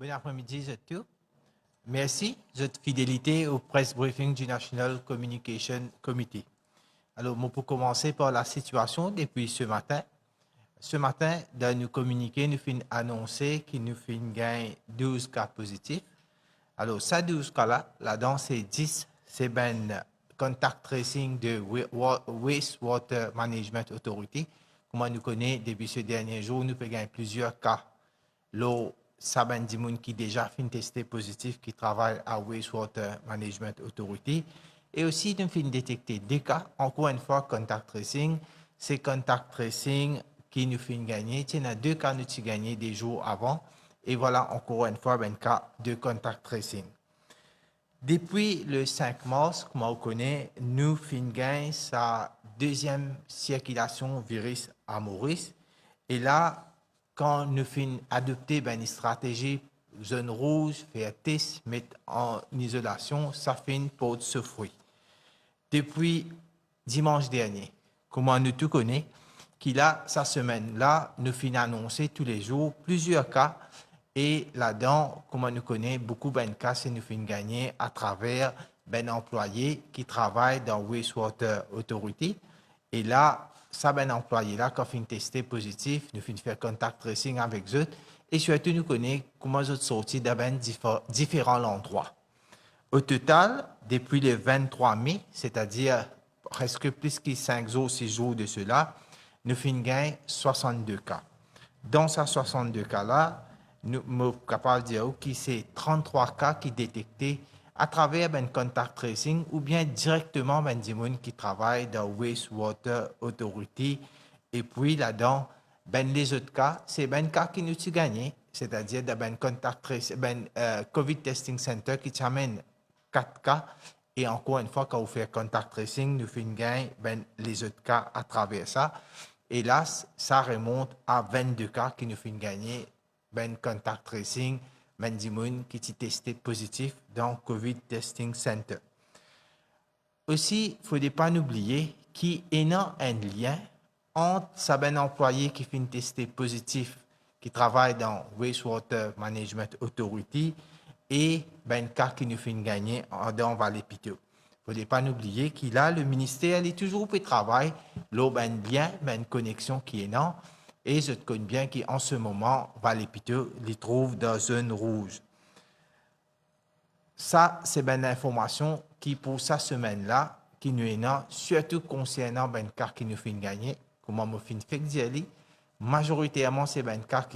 Bon après-midi à tous. Merci de votre fidélité au press briefing du National Communication Committee. Alors, pour commencer par la situation depuis ce matin. Ce matin, dans nos communiqués, nous finissons annoncer qu'il nous fait gagner 12 cas positifs. Alors, ça 12 cas-là, là-dedans, c'est 10, c'est ben contact tracing de Wastewater Management Authority. Comme nous connaissons, depuis ce dernier jour, nous pouvons gagner plusieurs cas. L'eau, ça ben des gens qui déjà fin testé positif, qui travaillent à Wastewater Management Authority. Et aussi, nous finissons détecter des cas, encore une fois, contact tracing. C'est contact tracing qui nous fait gagner. Il y a 2 cas nous avons gagné des jours avant. Et voilà encore une fois un cas de contact tracing. Depuis le 5 mars, comme on connaît, nous finissons gagner sa deuxième circulation virus à Maurice. Et là, quand nous finissons adopter une stratégie zone rouge, faire test, mettre en isolation, ça finit pour ce fruit. Depuis dimanche dernier, comme nous tous connaissons, qu'il a sa semaine-là, nous finissons annoncer tous les jours plusieurs cas. Et là-dedans, comme nous connaissons, beaucoup de cas, c'est nous finissons gagner à travers un employé qui travaille dans Wastewater Authority. Et là, ça, ben employé-là, quand finit testé positif, nous finissons faire contact tracing avec eux. Et surtout, nous connaissons comment ils sont sortis dans différents endroits. Au total, depuis le 23 mai, c'est-à-dire presque plus que 5 jours, 6 jours de cela, nous finissons 62 cas. Dans ces 62 cas-là, nous sommes capables de dire que c'est 33 cas qui sont détectés à travers un contact tracing ou bien directement des gens qui travaillent dans Wastewater Authority. Et puis là-dedans, les autres cas, c'est des cas qui nous ont gagné, c'est-à-dire dans contact tracing, COVID Testing Center qui amène 4 cas. Et encore une fois, quand vous faites contact tracing, nous faisons gagner les autres cas à travers ça. Et là, ça remonte à 22 cas qui nous font gagner contact tracing, des gens qui sont testés positifs dans COVID Testing Center. Aussi, il ne faut pas oublier qu'il y a un lien entre ces employés qui sont testés positifs, qui travaillent dans Wastewater Management Authority, et cas qui nous font gagner dans Vallée-Piteau. Il ne faut pas oublier qu'il a le ministère est toujours au travail, là, lien, une connexion qui est là. Et je connais bien qu'en ce moment, Vallée-Piteau les trouve dans zone rouge. Ça, c'est une information qui, pour cette semaine-là, qui nous est là, surtout concernant les cas qui nous font gagner, comme on fait fait dire, majoritairement, c'est les cas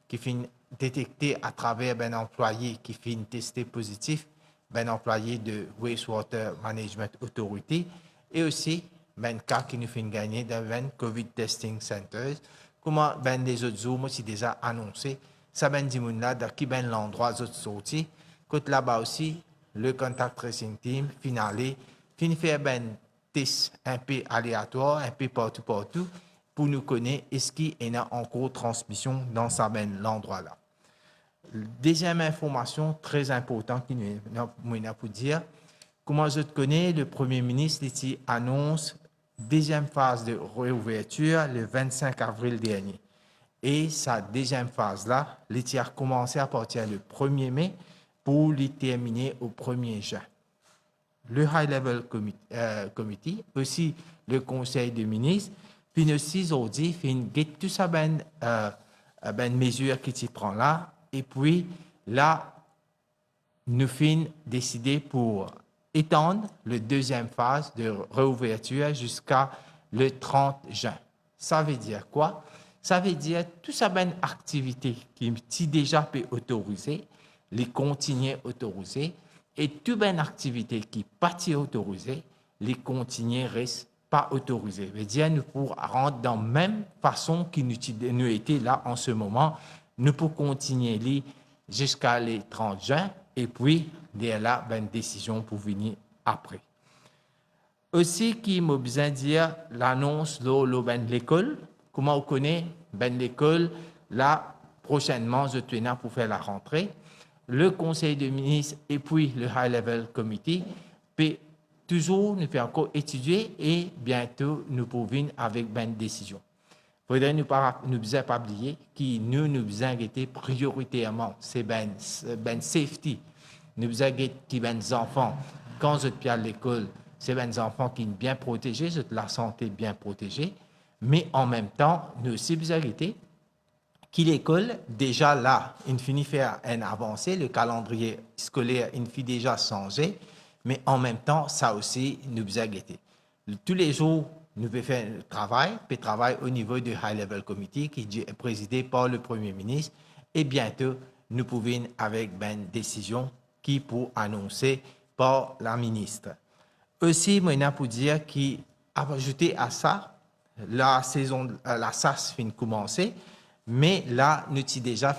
qui font détecter à travers un employé qui fait testé positif, un employé de Wastewater Management Authority, et aussi ben cas qui nous font gagner dans les COVID Testing Centers. Comment les autres jours, moi, c'est déjà annoncé, ça ben dit là dans qui l'endroit autres sortis. Côté là-bas aussi, le contact tracing team finalé, finit faire test un peu aléatoire, un peu partout pour nous connaître est-ce qu'il y a encore transmission dans ça l'endroit là. Deuxième information très importante qui nous a pour dire, comment je connais, le Premier ministre ici annonce deuxième phase de réouverture le 25 avril dernier. Et sa deuxième phase-là, l'été a commencé à partir du 1er mai pour les terminer au 1er juin. Le High Level Committee, aussi le Conseil des ministres, puis aussi aujourd'hui, fait tout ça mesures qui s'y prend là. Et puis là, nous finissons décider pour étendre la deuxième phase de réouverture jusqu'à le 30 juin. Ça veut dire quoi? Ça veut dire tout ça une activité qui est déjà peut autoriser, les continuer autorisées, et toute une activité qui pas autorisée, les continuer reste pas autorisée. Ça veut dire nous pour rentrer dans la même façon que nous étions là en ce moment, nous pouvons continuer jusqu'à le 30 juin, et puis, derrière là, une décision pour venir après. Aussi, qui m'a besoin de dire l'annonce de l'école. Comment on connaît l'école, là, prochainement, je tenais pour faire la rentrée. Le Conseil des ministres et puis le High Level Committee peut toujours nous faire encore étudier et bientôt nous pouvons venir avec une décision. faudrait nous pas oublier que nous avons été prioritairement, c'est ben safety. Nous avons qui ben enfants, quand vous êtes à l'école, c'est ben enfants qui sont bien protégés, la santé bien protégée, mais en même temps, nous aussi vous avez été qui l'école, déjà là, il finit faire un avancé, le calendrier scolaire, il finit déjà changé, mais en même temps, ça aussi nous a guetté. Tous les jours, nous pouvons faire le travail au niveau du High Level Committee qui est présidé par le Premier ministre, et bientôt, nous pouvons avec une décision qui pour annoncer par la ministre. Aussi, moi, pour dire qu'ajouter à ça, la SAS finit de commencer, mais là, nous avons déjà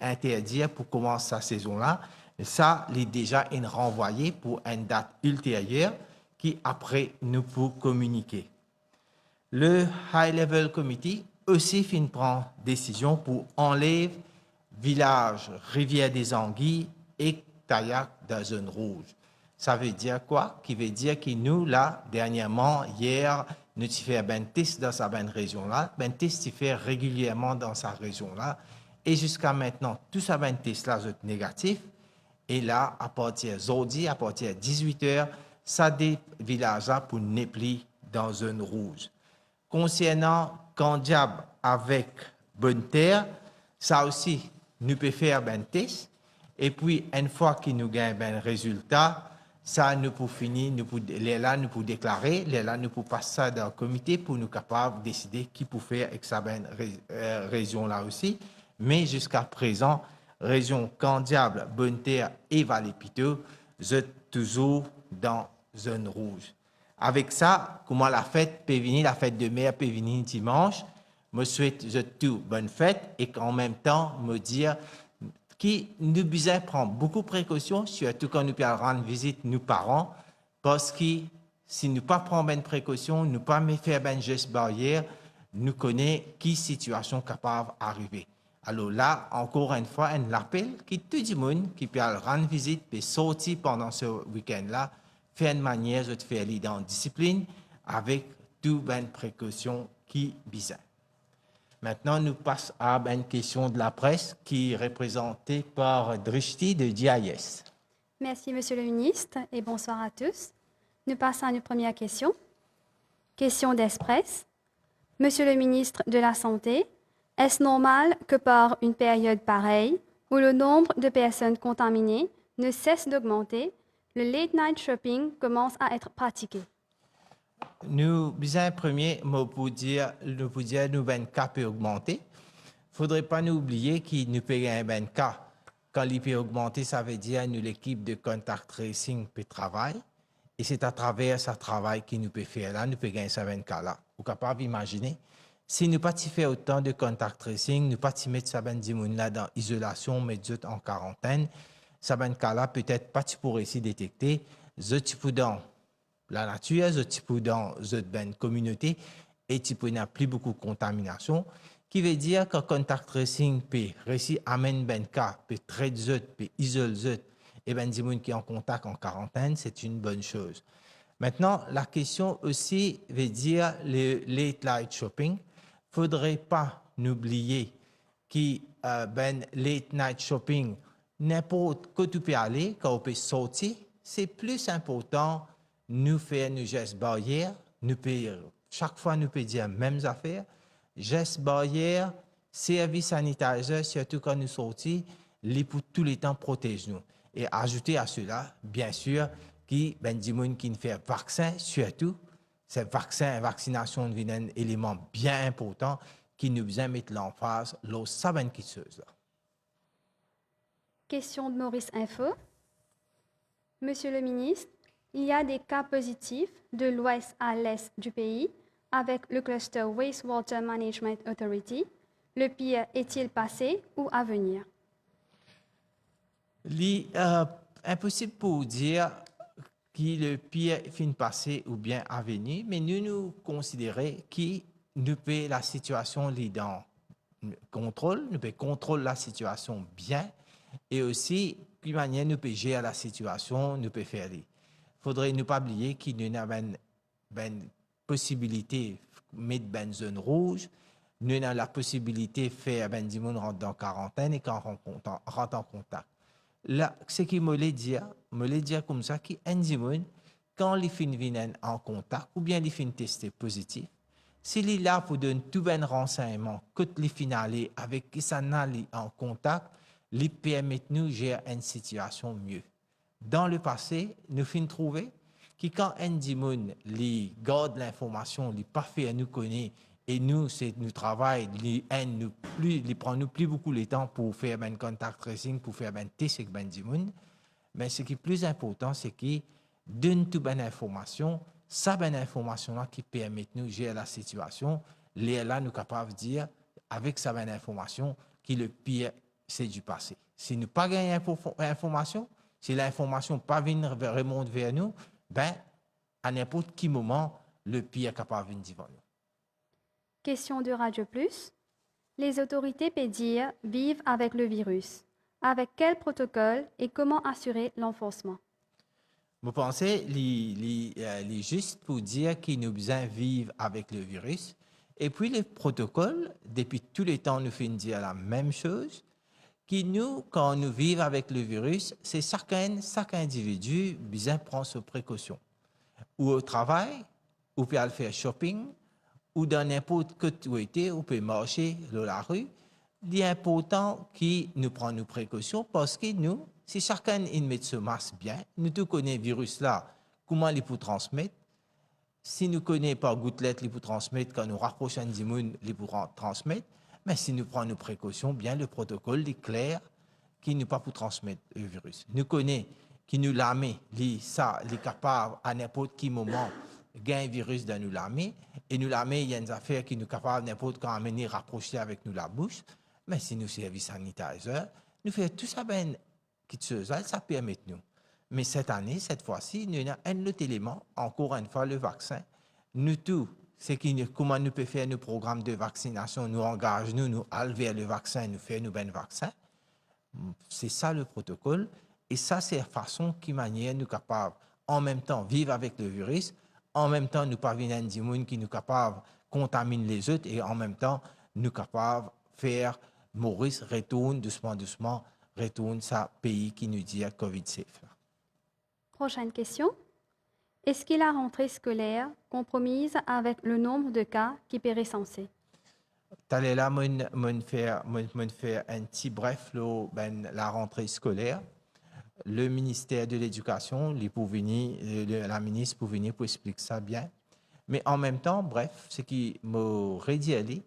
interdit pour commencer sa saison-là. Ça, il est déjà renvoyé pour une date ultérieure qui, après, nous pouvons communiquer. Le High Level Committee aussi fin prendre décision pour enlever village Rivière des Anguilles et Taillac dans zone rouge. Ça veut dire quoi? Qui veut dire que nous, là, dernièrement, hier, nous avons fait un test dans sa région-là. Un test fait régulièrement dans sa région-là. Et jusqu'à maintenant, tout ça, un test-là, est négatif. Et là, à partir d'aujourd'hui, à partir de 18 h, ça des villages-là pour ne plus dans zone rouge. Concernant Candiab avec Bonne Terre, ça aussi, nous pouvons faire un test. Et puis, une fois que nous gagnons un résultat, ça, nous pouvons finir, nous pouvons déclarer, nous pouvons passer ça dans le comité pour nous capables de décider qui peut faire avec sa région là aussi. Mais jusqu'à présent, région Candiable, Bonne-Terre et Vallée-Piteau, vous êtes toujours dans zone rouge. Avec ça, comment la fête peut venir, la fête de mer peut venir dimanche, je souhaite tout bonne fête et qu'en même temps, me dire qui nous besoin prendre beaucoup de précautions, surtout quand nous pouvons rendre visite nos parents, parce que si nous ne prenons pas de précautions, nous ne pas faire un geste barrière, nous connaissons qui situation capable d'arriver. Alors là, encore une fois, un appel que tout le monde qui peut rendre visite peut sortir pendant ce week-end-là, faire une manière de faire dans la discipline avec toutes les précautions qui besoin. Maintenant, nous passons à une question de la presse qui est représentée par Drishti de DIS. Merci, Monsieur le ministre, et bonsoir à tous. Nous passons à notre première question. Question d'Express. Monsieur le ministre de la Santé, est-ce normal que par une période pareille, où le nombre de personnes contaminées ne cesse d'augmenter, le late night shopping commence à être pratiqué? Nous, bien premier mot pour dire, nous ben cas peut augmenter. Faudrait pas nous oublier qu'il nous paye un ben cas. Quand il peut augmenter, ça veut dire nous l'équipe de contact tracing peut travailler. Et c'est à travers ce travail que nous peut faire là, nous peut gagner ça ben cas là. Vous capable d'imaginer? Si nous pas faire autant de contact tracing, nous pas mettre ça ben dimoun là dans isolation, mettre en quarantaine, ça ben cas là peut-être pas pour essayer de détecter, dans la nature, dans une communauté, et tu peux n'a plus beaucoup de contamination, qui veut dire que contact tracing peut réussir à amener ben cas, peut traiter peut isoler et ben des gens qui sont en contact en quarantaine, c'est une bonne chose. Maintenant, la question aussi veut dire le late night shopping. Faudrait pas oublier que ben late night shopping, n'importe où tu peux aller, quand on peut sortir, c'est plus important nous faire nos gestes barrières, chaque fois nous pouvons dire mêmes affaires, gestes barrières, service sanitaire, surtout quand nous sortons, pour tous les temps protège nous. Et ajouter à cela, bien sûr, qui ben du monde qui ne fait vaccin, surtout, c'est vaccination devient un élément bien important qui nous besoin mettre l'emphase lors de qui là. Question de Maurice Info. Monsieur le ministre, il y a des cas positifs de l'ouest à l'est du pays avec le cluster Wastewater Management Authority. Le pire est-il passé ou à venir? Impossible pour dire que le pire fin passé ou bien à venir, mais nous considérons que nous pouvons la situation dans contrôle, nous pouvons contrôler la situation bien et aussi, de manière nous pouvons gérer la situation, nous pouvons faire. Il faudrait ne pas oublier qu'il y a une possibilité de mettre une zone rouge. nous avons la possibilité de faire ben du monde rentre dans quarantaine et quand rentre en contact. Là, ce qui me l'a dit comme ça, qui monde quand les fins viennent en contact ou bien les fins testés positifs, s'il est là pour donner tout ben renseignement, que les finales avec qui ça n'a en contact, les permettent nous gérer une situation mieux. Dans le passé, nous finissons trouver que quand un dimon les garde l'information, les parfait nous connaît et nous c'est nous travail, les prend nous plus beaucoup le temps pour faire un contact tracing, pour faire un test avec ben dimon. Mais ce qui est plus important, c'est qu'il donne toute bonne information, ça bonne information là qui permet nous gérer la situation. Là, nous capables de dire avec sa bonne information que le pire c'est du passé. Si nous pas gagné information, si l'information pas remonte vers nous, ben à n'importe quel moment le pire est capable de venir devant nous. Question de Radio Plus. Les autorités pédiatres vivent avec le virus. Avec quel protocole et comment assurer l'enforcement? Je pense qu'il est juste pour dire qu'ils nous besoin vivre avec le virus. Et puis les protocoles, depuis tous les temps, nous faisons dire la même chose. Qui nous, quand nous vivons avec le virus, c'est chaque individu besoin prendre ses précautions. Ou au travail, ou peut aller faire shopping, ou dans n'importe quelle activité, ou peut marcher dans la rue. Il est important que nous prenions nos précautions parce que nous, si chacun met ce masque bien, nous tout connaissons le virus là, comment il peut transmettre. Si nous connaissons par gouttelette, il peut transmettre, quand nous rapprochons du monde, il peut transmettre. Mais si nous prenons nos précautions, bien le protocole est clair qui ne peut pas transmettre le virus. Nous connaissons qui nous l'armée, ça, est capable à n'importe quel moment gagner un virus dans nous l'armée. Et nous l'armée, il y a une affaire qui nous capable n'importe quand amener rapprocher avec nous la bouche. Mais si nous services sanitaires, nous faisons tout ça ben qui ça permet nous. Mais cette année, cette fois-ci, nous avons un autre élément, encore une fois, le vaccin. Nous tous, c'est comment nous pouvons faire nos programmes de vaccination, nous engageons, nous allons vers le vaccin, nous faisons nos ben vaccins. C'est ça le protocole. Et ça, c'est la façon qui manière nous capables, en même temps, vivre avec le virus, en même temps, nous pas venir du monde qui nous capable contaminer les autres et en même temps, nous capables faire Maurice retourne doucement, retourne sa pays qui nous dit à COVID safe. Prochaine question. Est-ce que la rentrée scolaire compromise avec le nombre de cas qui peut recensé? T'allais là, mon faire un petit bref la rentrée scolaire. Le ministère de l'Éducation, la ministre pour venir pour expliquer ça bien. Mais en même temps, bref, ce qui me redit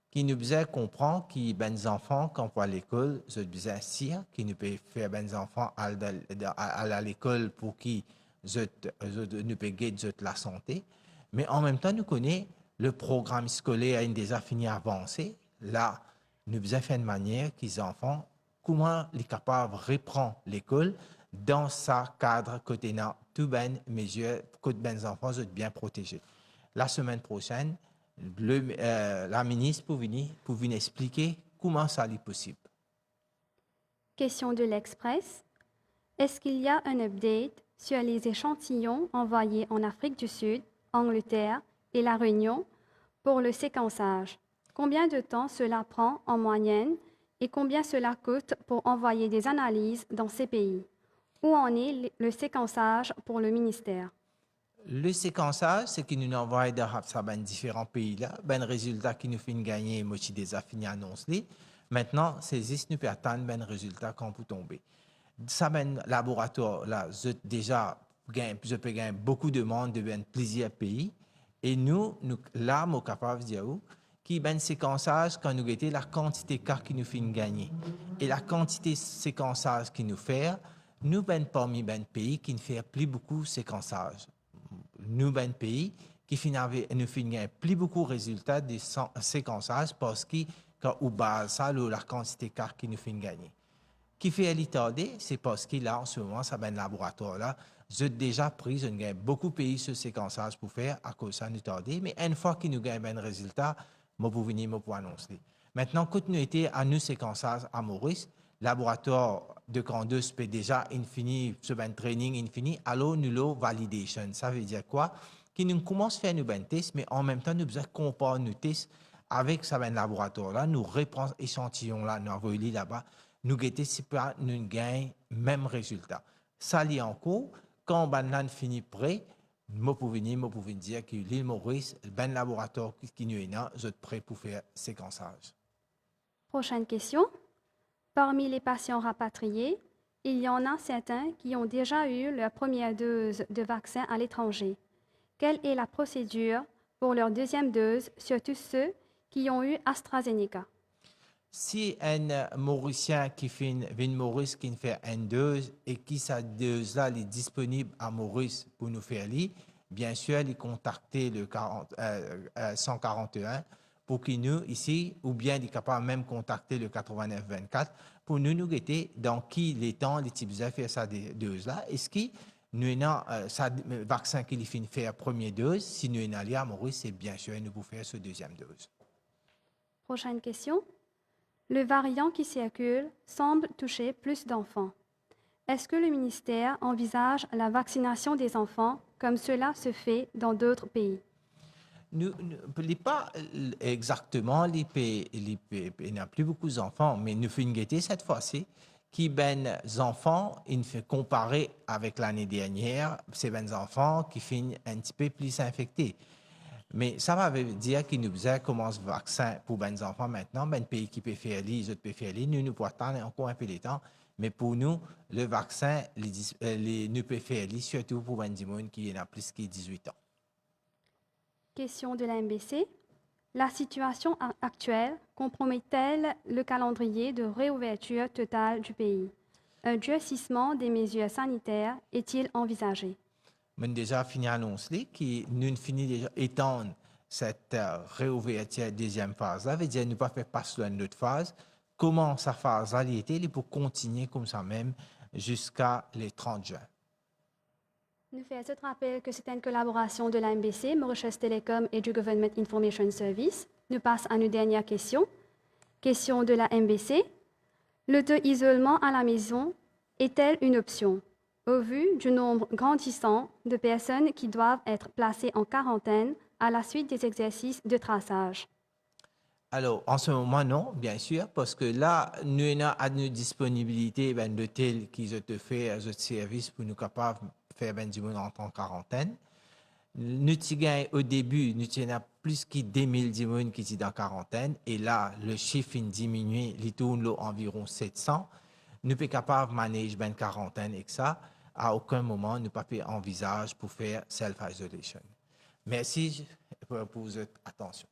qui nous faisait comprendre que les enfants, quand on va à l'école, ils besoin de qui nous peut faire les enfants à l'école pour qu'ils nous peut guider la santé. Mais en même temps, nous connaissons le programme scolaire déjà fini avancé. Là, nous besoin faire de manière que les enfants, comment les capables reprendre l'école dans sa cadre côté tout ben mesures que les enfants sont bien protégés. La semaine prochaine, la ministre pour venir expliquer comment ça est possible. Question de l'Express. Est-ce qu'il y a un update sur les échantillons envoyés en Afrique du Sud, Angleterre et La Réunion pour le séquençage? Combien de temps cela prend en moyenne et combien cela coûte pour envoyer des analyses dans ces pays? Où en est le séquençage pour le ministère? Le séquençage, c'est qu'il nous envoie dans différents pays-là. Ben, résultat qui nous fait gagner, moi, qui déjà fini annoncer. Maintenant, c'est juste nous peut attendre ben résultat quand vous tomber. Ça, ben, laboratoire, là, je peux gagner beaucoup de monde de ben plusieurs pays. Et nous là, nous sommes capables de dire qui ben séquençage quand nous guettons la quantité de cas qui nous fait gagner. Et la quantité de séquençage qui nous fait, nous ben parmi ben pays qui ne fait plus beaucoup de séquençage. Nous, ben pays qui nous fait plus beaucoup de résultats de séquençage parce que quand on base ça, la quantité de cas qui nous fait gagner. Qui fait l'étarder, c'est parce que là, en ce moment, ça ben laboratoire là, j'ai déjà pris, je gagne beaucoup de pays ce séquençage pour faire à cause de ça nous tarder, mais une fois qu'ils nous gagnent un résultat, moi pour venir, moi pour annoncer. Maintenant, quand nous étions à nous séquençage à Maurice, laboratoire de Candeus peut déjà infini, ce ben training infini, alors nous le validation. Ça veut dire quoi? Qui nous commence à faire nos ben tests, mais en même temps, nous besoin comparer nos tests avec ça, ben laboratoire-là, nous reprenons échantillon-là, nous envoyons là-bas, nous guettons si pas nous gagnons même résultat. Ça, il en cours, quand ben finit prêt, moi pouvez dire que l'île Maurice, ben laboratoire qui nous est là, vous êtes prêt pour faire séquençage. Prochaine question. Parmi les patients rapatriés, il y en a certains qui ont déjà eu leur première dose de vaccin à l'étranger. Quelle est la procédure pour leur deuxième dose, surtout ceux qui ont eu AstraZeneca? Si un Mauricien qui fait une Maurice qui fait une dose et qui sa dose là est disponible à Maurice pour nous faire lire, bien sûr, il contacter le 141 pour qu'il nous ici, ou bien il est capable même contacter le 8924 pour nous guetter dans qui les temps les types de faire sa dose là. Est-ce qu'il nous avons ça vaccin qu'il fait faire première dose, si nous sommes allés à Maurice, c'est bien sûr nous pouvons faire ce deuxième dose. Prochaine question. Le variant qui circule semble toucher plus d'enfants. Est-ce que le ministère envisage la vaccination des enfants comme cela se fait dans d'autres pays? Nous pas exactement les pays, il n'y a plus beaucoup d'enfants, mais nous faisons guetter cette fois-ci qui ben enfants, il fait comparer avec l'année dernière, c'est ben enfants qui finissent un petit peu plus infectés. Mais ça va dire qu'il nous commence le vaccin pour les enfants maintenant, ben pays qui peut faire les autres peuvent faire les, nous pouvons attendre encore un peu de temps, mais pour nous, le vaccin, nous peut faire les, surtout pour les gens qui ont plus de 18 ans. Question de la MBC. La situation actuelle compromet-elle le calendrier de réouverture totale du pays? Un durcissement des mesures sanitaires est-il envisagé? Nous avons déjà fini d'annoncer que nous finissons déjà étendre cette réouverture deuxième phase. Ça veut dire que nous ne pas faire passer à une autre phase. Comment sa phase a été, il pour continuer comme ça même jusqu'à le 30 juin. Nous faisons ce rappel que c'est une collaboration de la MBC, Mauritius Telecom et du Government Information Service. Nous passons à nos dernières questions. Question de la MBC. L'auto-isolement à la maison est-elle une option? Au vu du nombre grandissant de personnes qui doivent être placées en quarantaine à la suite des exercices de traçage. Alors, en ce moment, non, bien sûr, parce que là, nous avons à notre disponibilité l'hôtel qui te fait un service pour nous capables de faire du monde en quarantaine. Nous avons au début, nous avons plus que 2000 personnes qui sont en quarantaine, et là, le chiffre a diminué, il tourne environ 700. Nous sommes capables de manager une quarantaine et ça, à aucun moment, nous ne pouvons pas envisager pour faire self-isolation. Merci pour votre attention.